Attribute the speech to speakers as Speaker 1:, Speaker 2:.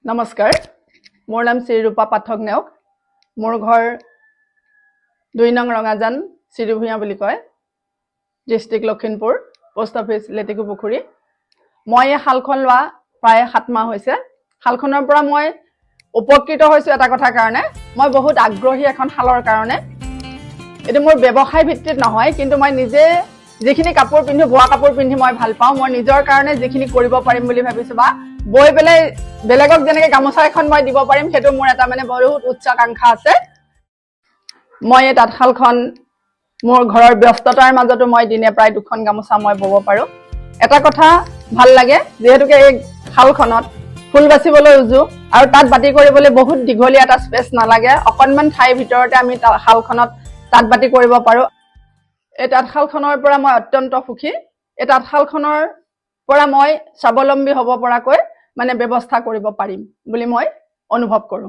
Speaker 1: নমস্কাৰ মোৰ নাম শ্ৰী ৰূপা পাঠক নেওগ মোৰ ঘৰ 2 নং ৰঙাজান শ্ৰীভূঞা বুলি কয় ডিস্ট্ৰিক্ট লখিমপুৰ পোষ্ট অফিস লেটিকু পুখুৰী মই এই হালখন লোৱা প্ৰায় 7 মাহ হৈছে হালখনৰ পৰা মই উপকৃত হৈছো এটা কথা কাৰণে মই বহুত আগ্ৰহী এখন হালৰ কাৰণে এটো মোৰ ব্যৱসায় ভিত্তিত নহয় কিন্তু মই নিজে যিখিনি কাপোৰ পিন্ধো বোৱা কাপোৰ পিন্ধি মই ভাল পাওঁ মই নিজৰ কাৰণে যিখিনি কৰিব পাৰিম বুলি ভাবিছো বা বৈ বেলে বেলেগক যেনেকে গামোচা এখন মই দিব পাৰিম হেতু মোৰ এটা মানে বহুত উচ্চাকাংক্ষা আছে মই এই তাঁতশালখন মোৰ ঘৰৰ ব্যস্ততাৰ মাজতো মই দিনে প্ৰায় 2খন গামোচা মই বব পাৰো এটা কথা ভাল লাগে যেহেতুকে এই হালখনত ফুল বাচিবলৈ উজু আৰু তাত বাতি কৰিবলৈ বহুত দীঘলীয়া এটা স্পেচ নালাগে অকনমান ঠাইৰ ভিতৰতে আমি হালখনত তাত বাতি কৰিব পাৰো এই তাঁতশালখনৰ পৰা মই অত্যন্ত সুখী এই তাঁতশালখনৰ পৰা মই স্বাৱলম্বী হ'ব পৰাকৈ মানে ব্যৱস্থা কৰিব পাৰিম বুলি মই অনুভৱ কৰো